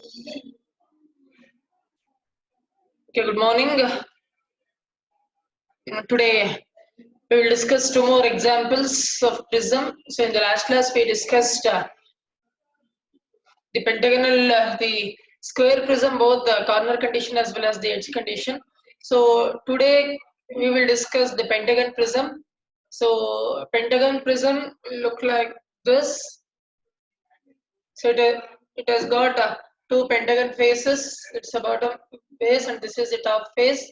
Okay, good morning. Today we will discuss two more examples of prism. So in the last class we discussed the pentagonal, the square prism, both the corner condition as well as the edge condition. So today we will discuss the pentagon prism. So pentagon prism will look like this. So it has got two pentagon faces. It's a bottom face and this is the top face,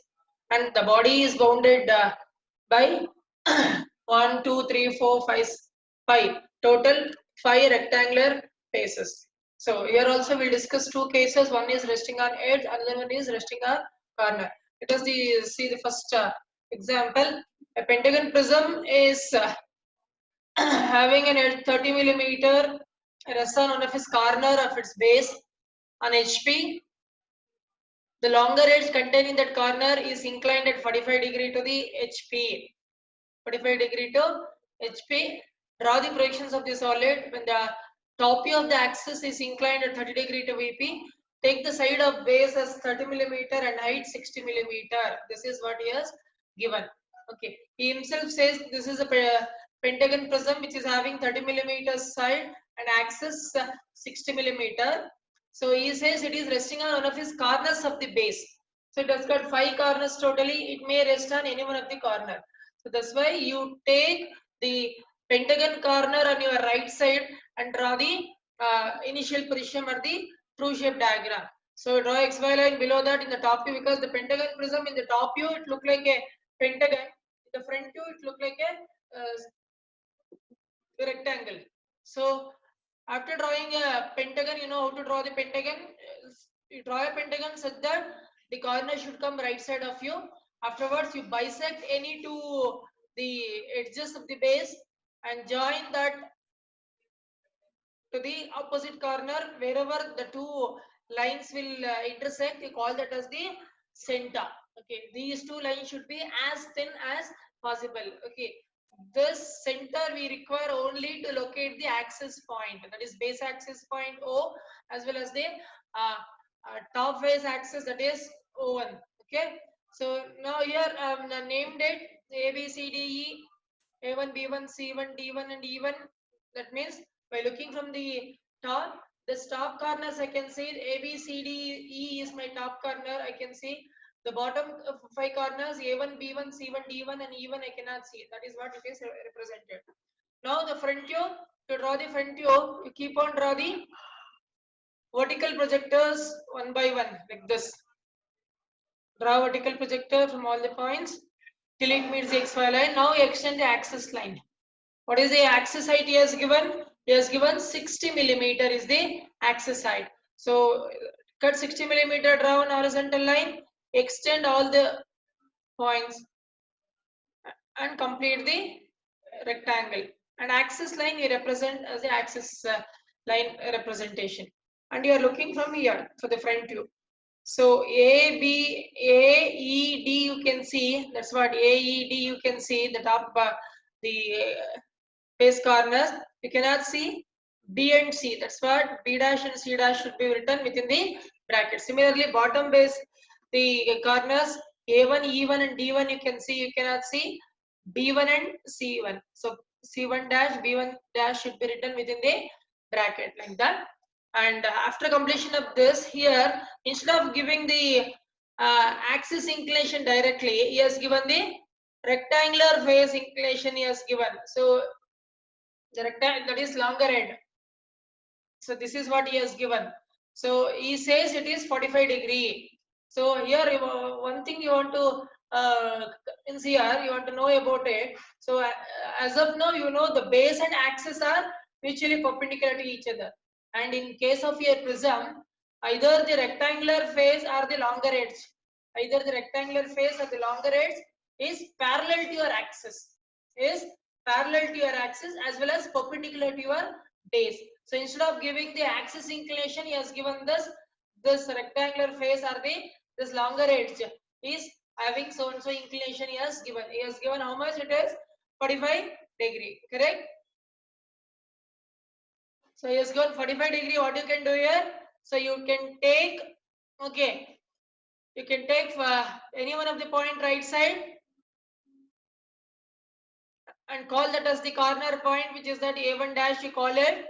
and the body is bounded by 1, 2, 3, 4, 5, 5 total 5 rectangular faces. So here also we'll discuss two cases. One is resting on edge, another one is resting on corner. Let us see the first example. A pentagon prism is having an edge 30 millimeter, rests on one of its corner of its base on HP. The longer edge contained in that corner is inclined at 45 degree to the HP. 45 degree to HP. Draw the projections of the solid when the top view of the axis is inclined at 30 degree to VP. Take the side of base as 30 millimeter and height 60 millimeter. This is what he has given. Okay. He himself says this is a pentagon prism which is having 30 millimeter side and axis 60 millimeter. So he says it is resting on one of his corners of the base. So it has got 5 corners totally. It may rest on any one of the corner. So that's why you take the pentagon corner on your right side and draw the initial position or the true shape diagram. So draw XY line below that in the top view, because the pentagon prism in the top view it look like a pentagon. In the front view it look like a rectangle. So after drawing a pentagon, you know how to draw the pentagon. You draw a pentagon such that the corner should come right side of you. Afterwards, you bisect any two the edges of the base and join that to the opposite corner. Wherever the two lines will intersect, you call that as the center. Okay, these two lines should be as thin as possible. Okay, this center we require only to locate the axis point, that is base axis point O, as well as the top face axis, that is O1. Okay, so now here named it A, B, C, D, E, A1, B1, C1, D1 and E1. That means by looking from the top, this top corners I can see A, B, C, D, E is my top corner. I can see the bottom 5 corners A1, B1, C1, D1 and E1 I cannot see. That is what it is represented. Now the front view, to draw the front view, you keep on draw the vertical projectors one by one like this. Draw vertical projector from all the points till it meets the XY line. Now you extend the axis line. What is the axis height he has given? He has given 60 millimeter is the axis height. So cut 60 millimeter, draw an horizontal line, extend all the points and complete the rectangle. And axis line you represent as the axis line representation. And you are looking from here for the front view. So A, B, A, E, D you can see. That's what A, E, D you can see the top the face corners. You cannot see B and C. That's what B dash and C dash should be written within the bracket. Similarly, bottom base, the corners A1, E1 and D1 you can see. You cannot see B1 and C1. So C1 dash, B1 dash should be written within the bracket like that. And after completion of this, here instead of giving the axis inclination directly, he has given the rectangular face inclination he has given. So the rectangle, that is longer end. So this is what he has given. So he says it is 45 degree. So here one thing you want to in here you want to know about it. So as of now, you know the base and axis are mutually perpendicular to each other. And in case of a prism, either the rectangular face or the longer edge, either the rectangular face or the longer edge is parallel to your axis, is parallel to your axis as well as perpendicular to your base. So instead of giving the axis inclination, he has given this rectangular face or this longer edge is having so and so inclination. He has given how much it is 45 degree, correct? So he has given 45 degree. What you can do here? So you can take, okay, you can take any one of the point right side and call that as the corner point, which is that A1 dash, you call it.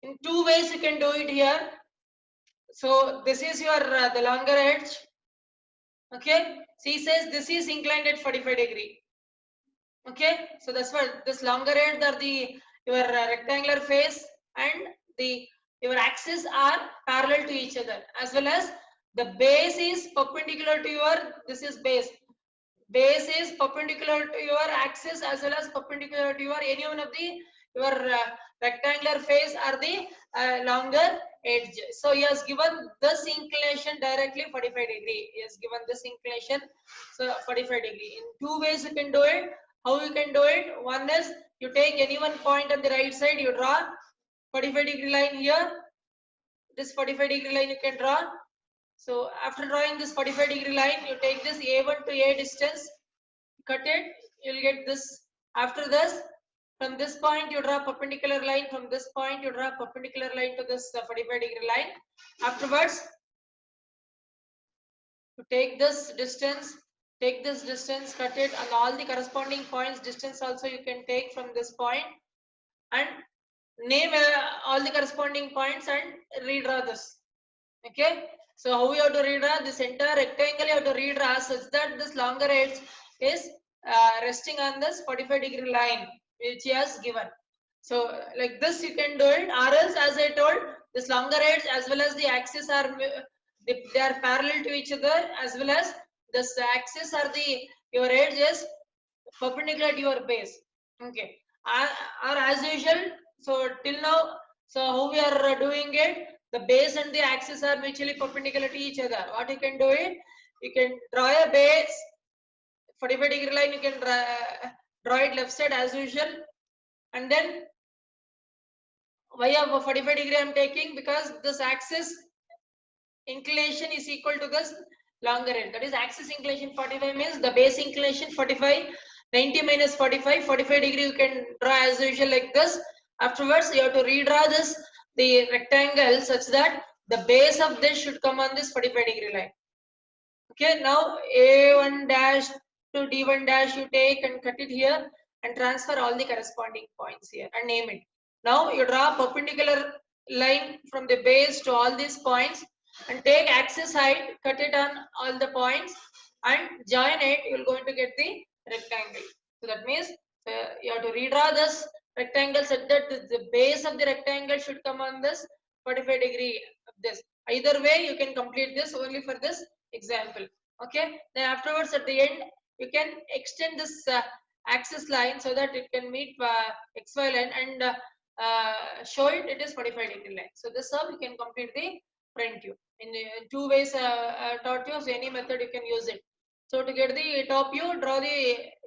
In two ways you can do it here. So this is your the longer edge. Okay, so he says this is inclined at 45 degree. Okay, so that's what this longer edge are the your rectangular face, and the your axes are parallel to each other, as well as the base is perpendicular to your, this is base is perpendicular to your axis as well as perpendicular to your any one of the your rectangular face or the longer edge. So he has given this inclination directly 45 degree. He has given this inclination, so 45 degree. In two ways you can do it. How you can do it? One is you take any one point on the right side, you draw 45 degree line here. This 45 degree line you can draw. So after drawing this 45 degree line, you take this A1 to A distance, cut it, you'll get this. After this, from this point you draw perpendicular line, from this point you draw perpendicular line to this 45 degree line. Afterwards, you take this distance, cut it, and all the corresponding points distance also you can take from this point, and name all the corresponding points and redraw this. Okay, so how you have to redraw this entire rectangle? You have to redraw such that this longer edge is resting on this 45 degree line which he has given. So like this you can do it, or else as I told, this longer edge as well as the axis are they are parallel to each other, as well as this axis or the your edge is perpendicular to your base. Okay, or as usual, so till now, so how we are doing it, the base and the axis are mutually perpendicular to each other. What you can do it, you can draw a base 45 degree line, you can draw it left side as usual, and then why of 45 degree I am taking, because this axis inclination is equal to this longer edge. That is axis inclination 45 means the base inclination 45, 90 minus 45, 45 degree you can draw as usual like this. Afterwards you have to redraw this, the rectangle, such that the base of this should come on this 45 degree line. Okay, now A1 dash to D1 dash you take and cut it here and transfer all the corresponding points here and name it. Now you draw perpendicular line from the base to all these points and take axis height, cut it on all the points and join it, you are going to get the rectangle. So that means you have to redraw this rectangle such that the base of the rectangle should come on this 45 degree of this. Either way you can complete this only for this example. Okay, then afterwards at the end you can extend this axis line so that it can meet xy line and show it is 45 degree line. So this how you can complete the front view. In two ways taught you, so any method you can use it. So to get the top view,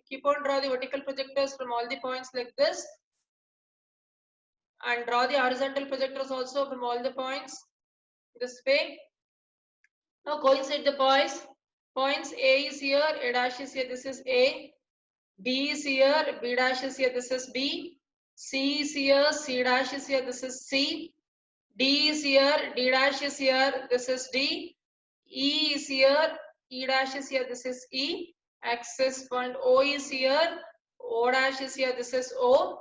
keep on draw the vertical projectors from all the points like this, and draw the horizontal projectors also from all the points this way. Now coincide the points. Points A is here, A dash is here, this is A. B is here, B dash is here, this is B. C is here, C dash is here, this is C. D is here, D dash is here, this is D. E is here, E dash is here, this is E. Access point O is here, O dash is here, this is O.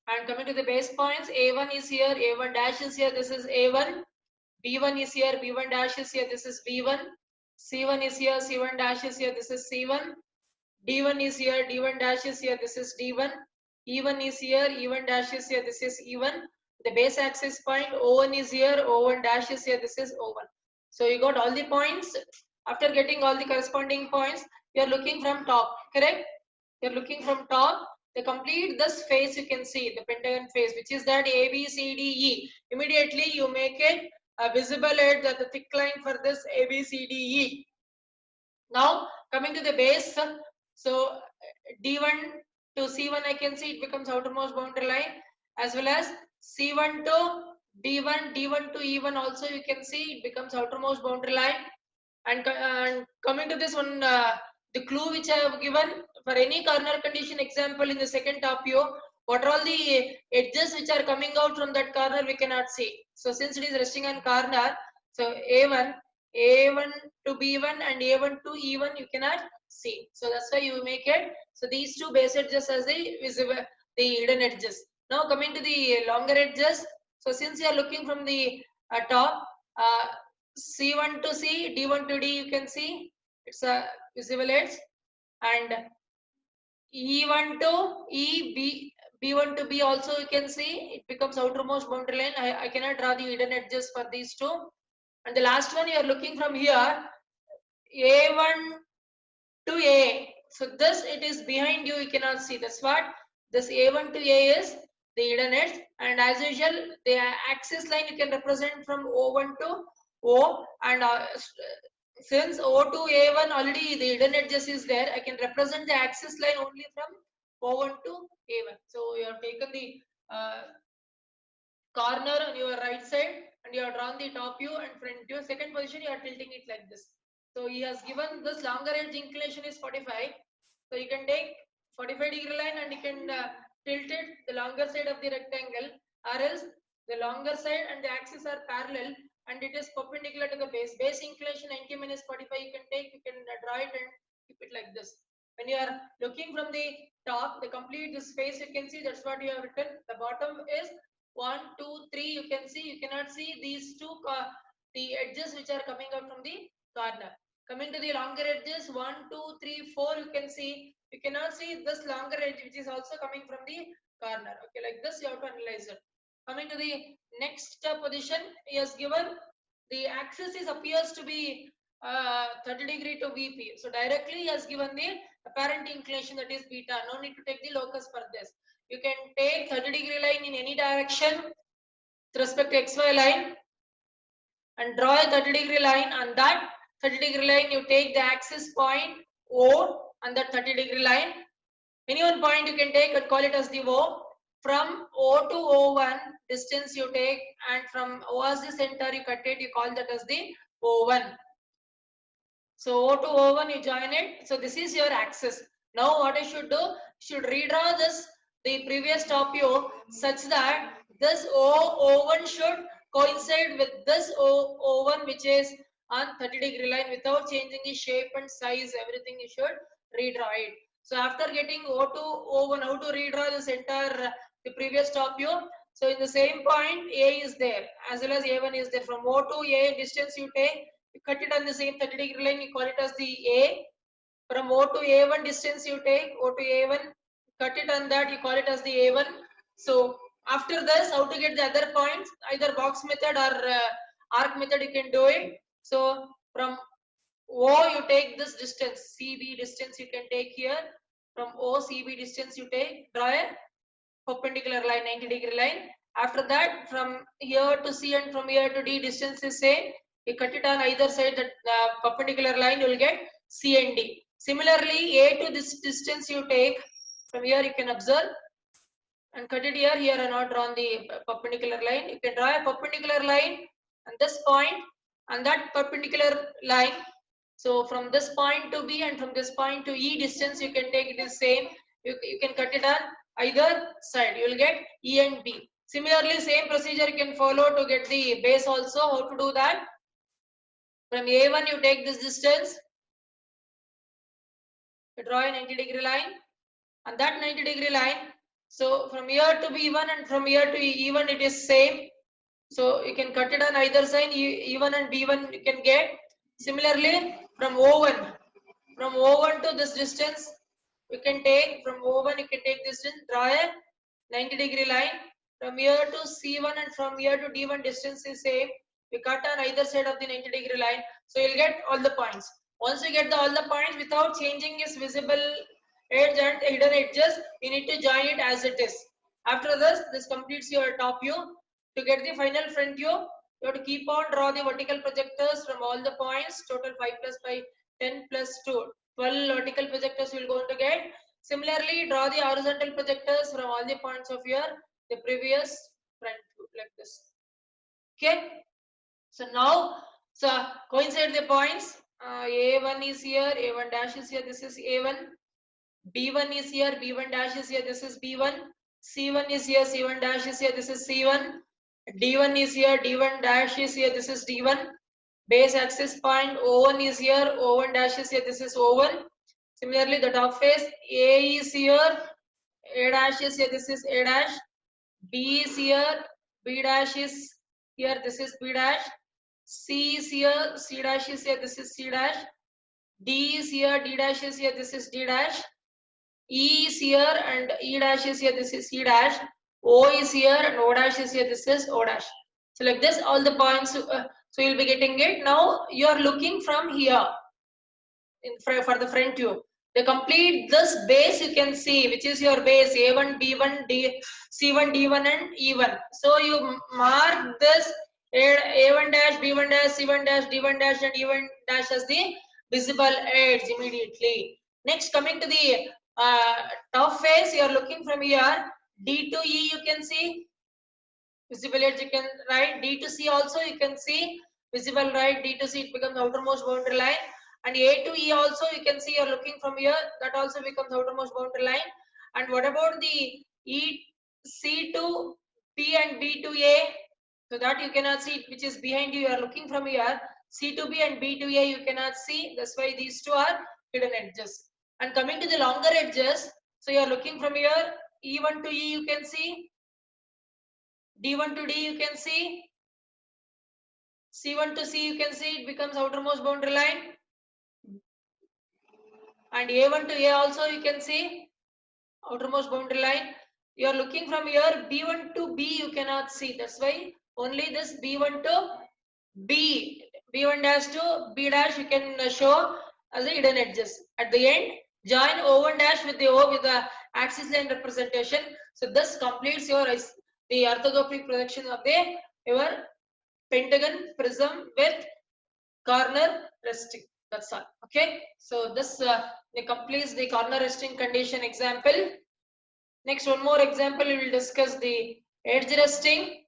And coming to the base points, A1 is here, A1 dash is here, this is A1. B1 is here, B1 dash is here, this is B1. C1 is here, C1 dash is here, this is C1. D1 is here, D1 dash is here, this is D1. E1 is here, E1 dash is here, this is E1. The base axis point O1 is here, O1 dash is here, this is O1. So you got all the points. After getting all the corresponding points, you are looking from top, correct? You are looking from top. The complete this face you can see, the pentagon face, which is that A, B, C, D, E. Immediately you make it visible at the thick line for this A, B, C, D, E. Now coming to the base, so D1 to C1 I can see it becomes outermost boundary line, as well as C1 to D1, D1 to E1 also you can see it becomes outermost boundary line. And coming to this one, the clue which I have given for any corner condition example in the second top view, What are all the edges which are coming out from that corner we cannot see. So since it is resting on corner, so A1 to B1 and A1 to E1 you cannot see. So that's why you make it. So these two base edges as the visible, the hidden edges. Now coming to the longer edges. So since you are looking from the top, C1 to C, D1 to D, you can see it's a visible edge, and E1 to E, B1 to B also you can see it becomes outermost boundary line. I cannot draw the hidden edges for these two. And the last one you are looking from here, A1 to A. So this it is behind you, you cannot see. That's what this A1 to A is, the hidden edge. And as usual, the axis line you can represent from O1 to O, and since O to A1 already the hidden edges is there, I can represent the axis line only from O1 to A1. So you have taken the corner on your right side and you have drawn the top view and front view. Second position you are tilting it like this. So he has given this longer edge inclination is 45. So you can take 45-degree line and you can tilt it the longer side of the rectangle, or else the longer side and the axis are parallel and it is perpendicular to the base. Base inclination 90 minus 45 you can take, you can draw it and keep it like this. When you are looking from the top, the complete this space you can see, that's what you have written. The bottom is 1, 2, 3. You can see, you cannot see these two the edges which are coming out from the corner. Coming to the longer edges, 1, 2, 3, 4. You can see, you cannot see this longer edge which is also coming from the corner. Okay, like this you have to analyze it. Coming to the next position, he has given the axis is appears to be 30 degree to VP. So directly he has given the apparent inclination, that is beta. No need to take the locus for this. You can take 30-degree line in any direction with respect to XY line and draw a 30-degree line. On that 30-degree line you take the axis point O on that 30-degree line. Any one point you can take and call it as the O. From O to O1 distance you take, and from O as the center you cut it, you call that as the O1. So O to O1 you join it. So this is your axis. Now what I should do, should redraw this the previous top view such that this O1 should coincide with this O1 which is on 30-degree line without changing the shape and size. Everything you should redraw it. So after getting O to O1, how to redraw this entire the previous top view? So in the same point A is there as well as A1 is there. From O to A distance you take, you cut it on the same 30-degree line, you call it as the A. From O to A1 distance you take, O to A1, cut it on that, you call it as the A1. So after this, how to get the other points? Either box method or arc method you can do it. So from O you take this distance, CB distance you can take here. From O, CB distance you take, draw a perpendicular line, 90-degree line. After that, from here to C and from here to D distance is same. You cut it on either side, that perpendicular line, you will get C and D. Similarly, A to this distance you take, from here you can observe and cut it here. Here I not drawn the perpendicular line. You can draw a perpendicular line on this point and that perpendicular line. So from this point to B and from this point to E distance you can take, it is same. You can cut it on either side. You will get E and B. Similarly, same procedure you can follow to get the base also. How to do that? From A1 you take this distance. You draw a 90-degree line. And that 90-degree line, so from here to B1 and from here to E1 it is same. So you can cut it on either side, E1 and B1 you can get. Similarly, from O1 to this distance you can take, from O1 you can take this distance, draw a 90-degree line. From here to C1 and from here to D1 distance is same. You cut on either side of the 90-degree line. So you'll get all the points. Once you get all the points without changing its visible edge and hidden edges, you need to join it as it is. After this completes your top view. To get the final front view, you have to keep on draw the vertical projectors from all the points. Total 5 plus 5, 10 plus 2, 12 vertical projectors you will going to get. Similarly, draw the horizontal projectors from all the points of your the previous front view like this. Okay. So now, so coincide the points. A1 is here, A1 dash is here. This is A1. B1 is here, B1 dash is here. This is B1. C1 is here, C1 dash is here, this is C1. D1 is here, D1 dash is here, this is D1. Base axis point O1 is here, O1 dash is here, this is O1. Similarly, the top face A is here, A dash is here, this is A dash. B is here, B dash is here, this is B dash. C is here, C dash is here, this is C dash. D is here, D dash is here, this is D dash. E is here and E dash is here, this is E dash. O is here and O dash is here, this is O dash. So like this, all the points, so you'll be getting it. Now you are looking from here for the front view. The complete this base you can see, which is your base A1, B1, C1, D1 and E1. So you mark this A1 dash, B1 dash, C1 dash, D1 dash and E1 dash as the visible edge immediately. Next, coming to the top face, you are looking from here. D to E you can see visible edge, you can write. D to C also you can see visible, right? D to C it becomes outermost boundary line. And A to E also you can see, you're looking from here, that also becomes outermost boundary line. And what about the C to P and B to A? So that you cannot see, which is behind you, you are looking from here. C to B and B to A you cannot see, that's why these two are hidden edges. And coming to the longer edges, so you are looking from here, E1 to E you can see, D1 to D you can see, C1 to C you can see, it becomes outermost boundary line. And A1 to A also you can see outermost boundary line. You are looking from here, B1 to B you cannot see, that's why only this B1 to B, B1 dash to B dash you can show as the hidden edges. At the end, join O1 dash with the O with the axis line representation. So this completes your the orthographic projection of the your pentagon prism with corner resting. That's all. Okay. So this completes the corner resting condition example. Next, one more example, we will discuss the edge resting.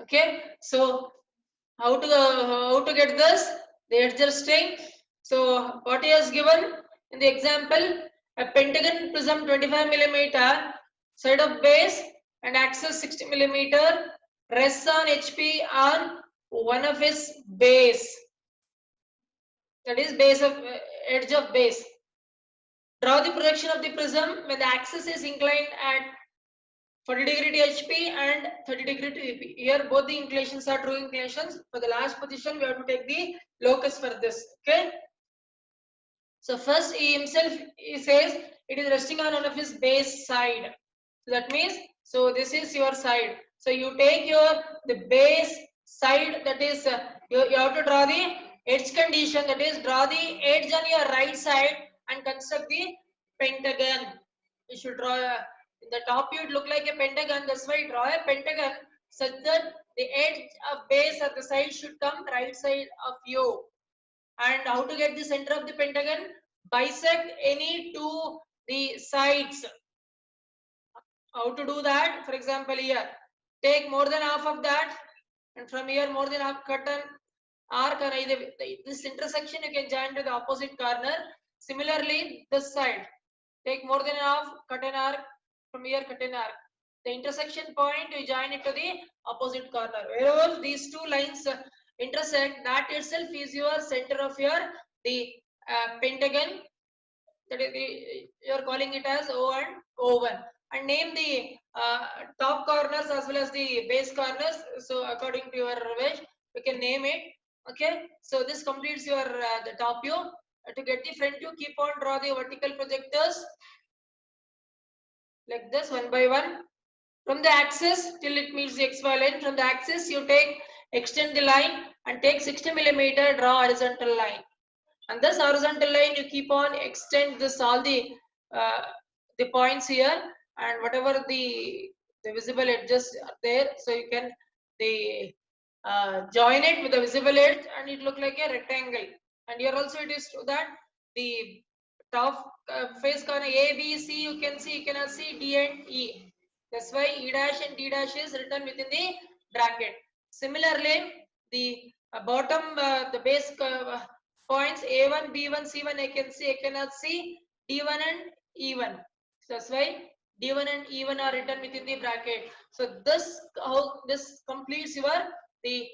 Okay. So how to get this? The edge resting. So what he has given in the example, a pentagon prism 25 millimeter, side of base and axis 60 millimeter, rests on HP on one of its base. That is base of edge of base. Draw the projection of the prism when the axis is inclined at 40 degree to HP and 30 degree to EP. Here both the inclinations are true inclinations. For the last position, we have to take the locus for this. Okay. So first he himself he says it is resting on one of his base side. So that means, so this is your side. So you take the base side, that is you have to draw the edge condition, that is draw the edge on your right side and construct the pentagon. You should draw in the top view it look like a pentagon, that's why draw a pentagon such that the edge of base at the side should come right side of you. And how to get the center of the pentagon? Bisect any two the sides. How to do that? For example, here take more than half of that, and from here more than half, cut an arc on either this intersection you can join to the opposite corner. Similarly, this side take more than half, cut an arc, from here cut an arc. The intersection point you join it to the opposite corner. Wherever these two lines intersect, that itself is your center of the pentagon. That is you are calling it as O and O1. And name the top corners as well as the base corners. So according to your wish, you can name it. Okay. So this completes your the top view. To get the front view, keep on draw the vertical projectors like this one by one. From the axis till it meets the XY line. From the axis, you extend the line and take 60 millimeter, draw horizontal line. And this horizontal line you keep on extend this all the points here, and whatever the visible edges are there, so you can join it with the visible edge and it look like a rectangle. And here also it is so that the top face corner A, B, C you can see, you cannot see D and E. That's why E dash and D dash is written within the bracket. Similarly, the bottom the base points A1, B1, C1 I can see, I cannot see D1 and E1. So that's why D1 and E1 are written within the bracket. So this completes your the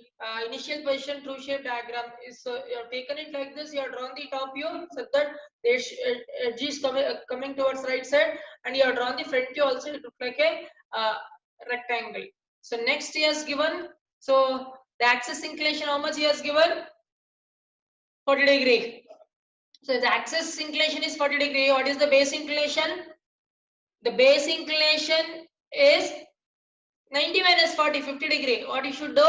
initial position true shape diagram. So you have taken it like this. You have drawn the top view so that the edge is coming towards right side, and you have drawn the front view also. It looks like a rectangle. So next he has given. So the axis inclination, how much he has given? 40 degree. So the axis inclination is 40 degree. What is the base inclination? The base inclination is 90 minus 40, 50 degree. What you should do?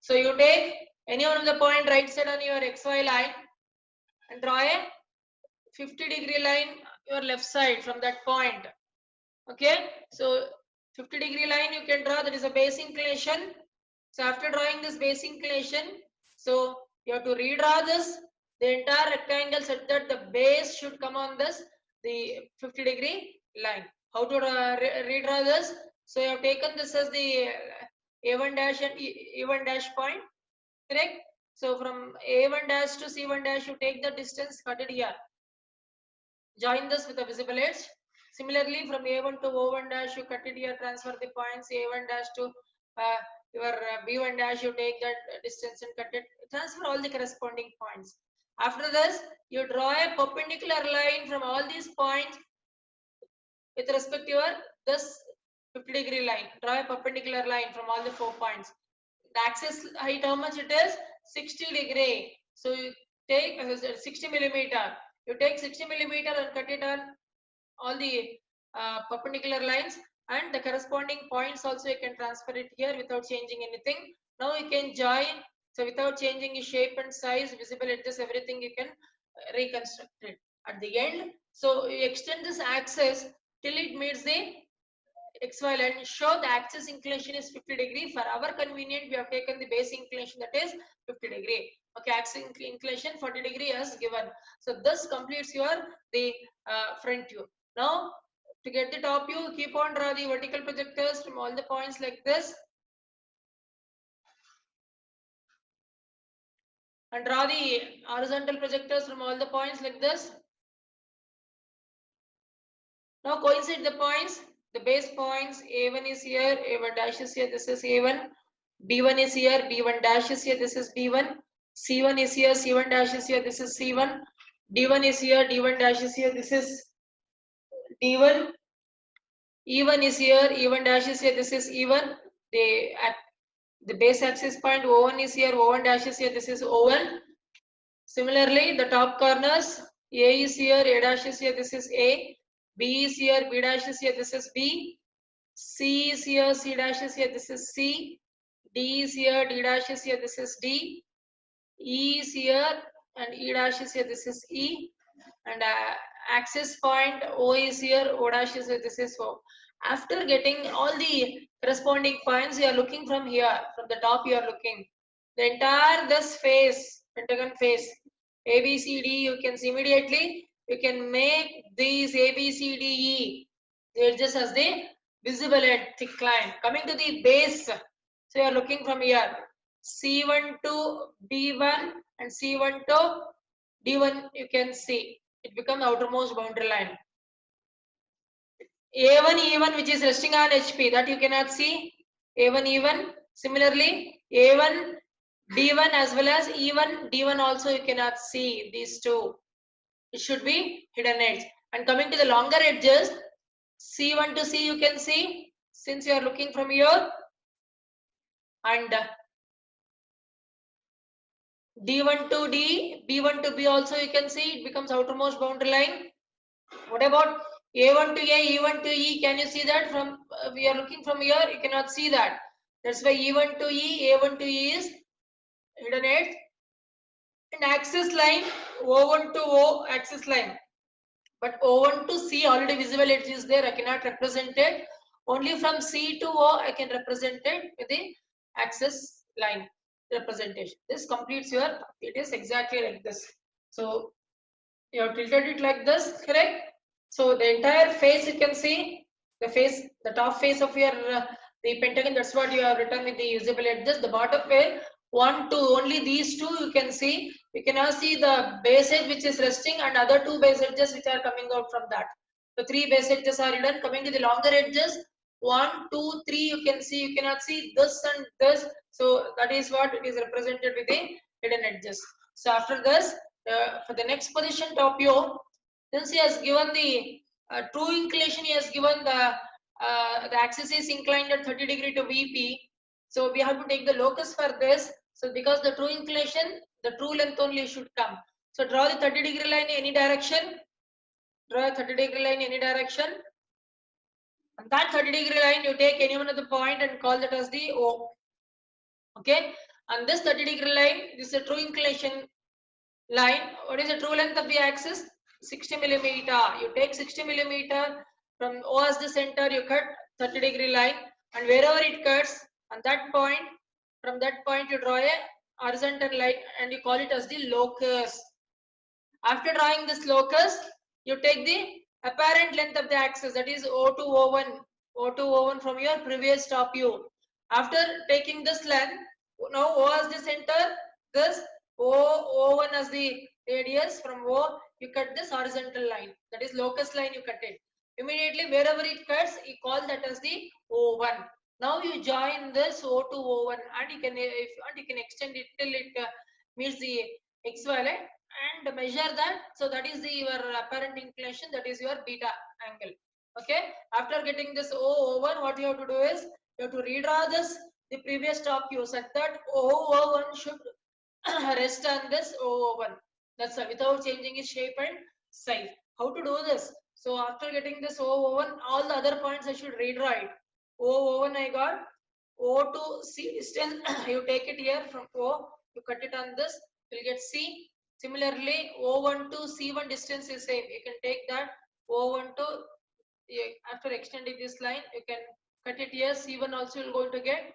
So you take any one of the point right side on your XY line and draw a 50 degree line your left side from that point. Okay. So 50 degree line you can draw, that is a base inclination. So after drawing this base inclination, so you have to redraw this, the entire rectangle such that the base should come on this, the 50 degree line. How to redraw this? So you have taken this as the A1 dash and E1 dash point, correct? So from A1 dash to C1 dash, you take the distance, cut it here. Join this with a visible edge. Similarly, from A1 to O1 dash, you cut it here, transfer the points A1 dash to your B1 dash, you take that distance and cut it, transfer all the corresponding points. After this, you draw a perpendicular line from all these points with respect to your this 50 degree line. Draw a perpendicular line from all the 4 points. The axis height, how much it is? 60 degree. So you take 60 millimeter. You take 60 millimeter and cut it on all the perpendicular lines, and the corresponding points also you can transfer it here without changing anything. Now you can join. So without changing the shape and size, visible edges, everything you can reconstruct it. At the end, so you extend this axis till it meets the XY line. Show the axis inclination is 50 degree. For our convenient, we have taken the base inclination, that is 50 degree. Okay, axis inclination 40 degree as given. So this completes your the front view. Now to get the top view, keep on draw the vertical projectors from all the points like this, and draw the horizontal projectors from all the points like this. Now coincide the points, the base points. A1 is here, A1 dash is here, this is A1. B1 is here, B1 dash is here, this is B1. C1 is here, C1 dash is here, this is C1. D1 is here, D1 dash is here, this is D1. E1 is here, E1 dash is here, this is E1. The base axis point O1 is here, O1 dash is here, this is O1. Similarly, the top corners, A is here, A dash is here, this is A. B is here, B dash is here, this is B. C is here, C dash is here, this is C. D is here, D dash is here, this is D. E is here and E dash is here, this is E. And axis point O is here, O dash is here, this is O. After getting all the corresponding points, you are looking from here, from the top you are looking. The entire this face, pentagon face, A, B, C, D, you can see immediately. You can make these A, B, C, D, E, the edges as the visible edge, thick line. Coming to the base, so you are looking from here. C1 to B1 and C1 to D1, you can see. It becomes outermost boundary line. A1, E1, which is resting on HP, that you cannot see. A1, E1. Similarly, A1, D1 as well as E1, D1 also you cannot see these two. It should be hidden edge. And coming to the longer edges, C1 to C you can see since you are looking from here, and D1 to D, B1 to B also you can see. It becomes outermost boundary line. What about A1 to A, E1 to E? Can you see that? From we are looking from here, you cannot see that. That's why E1 to E, A1 to E is hidden edge. And axis line, O1 to O axis line. But O1 to C already visible edge is there. I cannot represent it. Only from C to O I can represent it with the axis line representation. This completes your. It is exactly like this. So you have tilted it like this, correct? So the entire face you can see, the face, the top face of your the pentagon. That's what you have written with the visible edges. The bottom face, 1, 2, only these two you can see. You cannot see the base edge which is resting and other two base edges which are coming out from that. The 3 base edges are hidden. Coming to the longer edges, 1, 2, 3, you can see, you cannot see this and this. So that is what it is represented with the hidden edges. So after this, for the next position top view, since he has given the true inclination, he has given the axis is inclined at 30 degree to VP. So we have to take the locus for this. So because the true inclination, the true length only should come. So draw the 30 degree line in any direction. Draw a 30 degree line in any direction. On that 30 degree line, you take any one of the point and call that as the O. Okay. On this 30 degree line, this is a true inclination line. What is the true length of the axis? 60 millimeter. You take 60 millimeter from O as the center, you cut 30 degree line, and wherever it cuts, on that point, from that point you draw a horizontal line and you call it as the locus. After drawing this locus, you take the apparent length of the axis, that is O to O1, O to O1 from your previous top view. After taking this length, now O as the center, this O1 as the radius, from O you cut this horizontal line, that is locus line, you cut it. Immediately wherever it cuts, you call that as the O1. Now you join this O to O1 and you can, if you want, you can extend it till it meets the x value and measure that. So that is the your apparent inclination, that is your beta angle. Okay. After getting this O1, what you have to do is you have to redraw this the previous top view such that O1 should rest on this O1. That's without changing its shape and size. How to do this? So after getting this O1, all the other points I should redraw it. O1 I got. O to C distance, you take it here from O, you cut it on this, you'll get C. Similarly, O1 to C1 distance is same. You can take that O1 to, after extending this line, you can cut it here. C1 also you're going to get.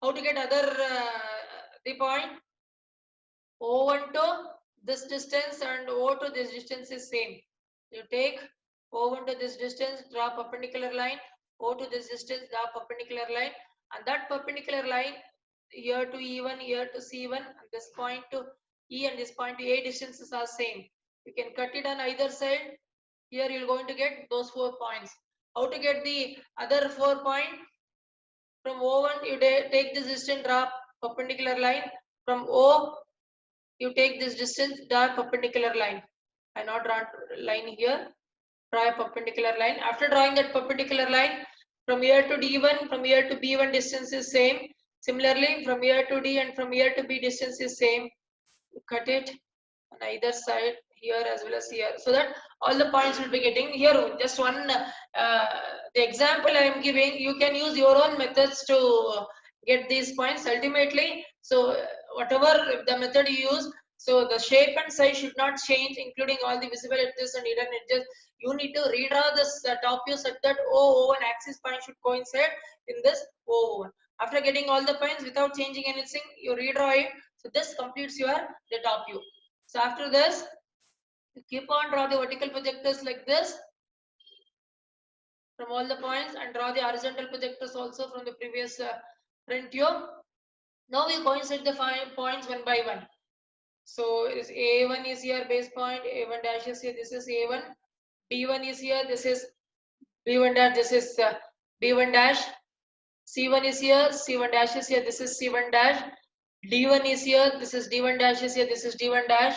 How to get other the point? O1 to this distance and O to this distance is same. You take O1 to this distance, draw perpendicular line, O to this distance, draw perpendicular line, and that perpendicular line here to E1, here to C1, and this point to E and this point to A distances are same. You can cut it on either side. Here you're going to get those 4 points. How to get the other 4 points? From O1, you take this distance, draw perpendicular line. From O, you take this distance, draw perpendicular line. I not draw line here. Draw a perpendicular line. After drawing that perpendicular line, from here to D1, from here to B1 distance is same. Similarly, from here to D and from here to B distance is same. You cut it on either side, here as well as here, so that all the points will be getting here. Just one the example I am giving, you can use your own methods to get these points ultimately. So whatever the method you use, so the shape and size should not change, including all the visible edges and hidden edges. You need to redraw this top view such that O1 axis point should coincide in this O1. After getting all the points without changing anything, you redraw it. So this completes your the top view. So after this, you keep on draw the vertical projectors like this from all the points, and draw the horizontal projectors also from the previous front view. Now we coincide the 5 points one by one. So is A1 is here base point, A1 dash is here, this is A1, B1 is here, this is B1 dash, this is B1 dash, C1 is here, C1 dash is here, this is C1 dash, D1 is here, this is D1 dash is here, this is D1 dash,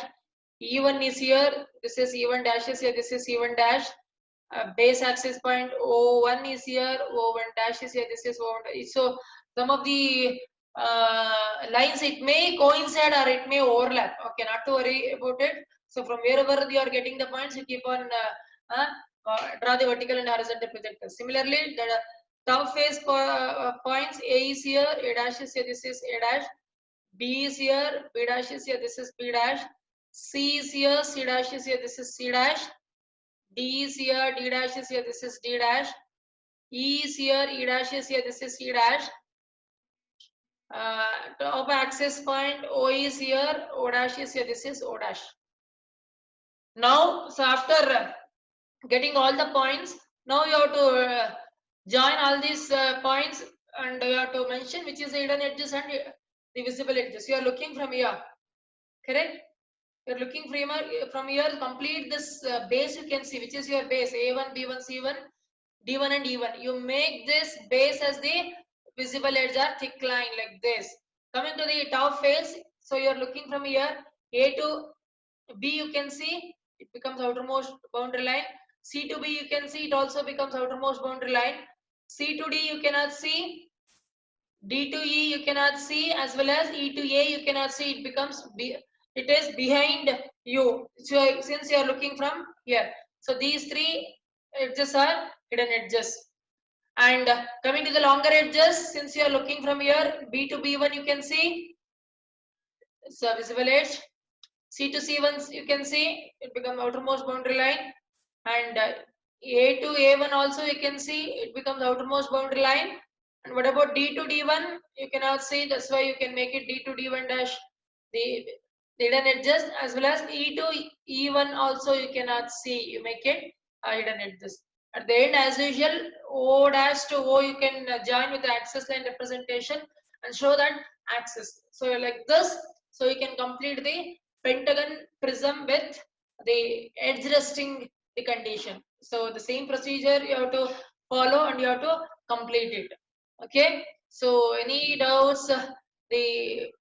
E1 is here, this is E1 dash is here, this is E1 dash, base axis point O1 is here, O1 dash is here, this is O1 dash. So some of the lines, it may coincide or it may overlap. Okay, not to worry about it. So from wherever you are getting the points, you keep on draw the vertical and horizontal projectors. Similarly, the top face points, A is here, A dash is here, this is A dash, B is here, B dash is here, this is B dash, C is here, C dash is here, this is C dash, D is here, D dash is here, this is D dash, E is here, E dash is here, this is E dash. Top axis point O is here, O dash is here, this is O dash. Now, so after getting all the points, now you have to join all these points, and you have to mention which is the hidden edges and the visible edges. You are looking from here, correct? You're looking from here, complete this base you can see, which is your base A1, B1, C1, D1 and E1. You make this base as the visible edge or thick line like this. Coming to the top face, so you're looking from here, A to B you can see, it becomes outermost boundary line. C to B you can see, it also becomes outermost boundary line. C to D you cannot see. D to E you cannot see, as well as E to A you cannot see. It becomes it is behind you. So since you are looking from here, so these three edges are hidden edges. And coming to the longer edges, since you are looking from here, B to B1 you can see, it's a visible edge. C to C1 you can see, it becomes outermost boundary line. And A to A1 also you can see, it becomes outermost boundary line. And what about D to D1? You cannot see, that's why you can make it D to D1 dash, the hidden edges, as well as E to E1 also you cannot see, you make it hidden edges. At the end, as usual, O dash to O you can join with the axis line representation and show that axis. So like this, so you can complete the pentagon prism with the edge resting the condition. So the same procedure you have to follow and you have to complete it. Okay. So any doubts? The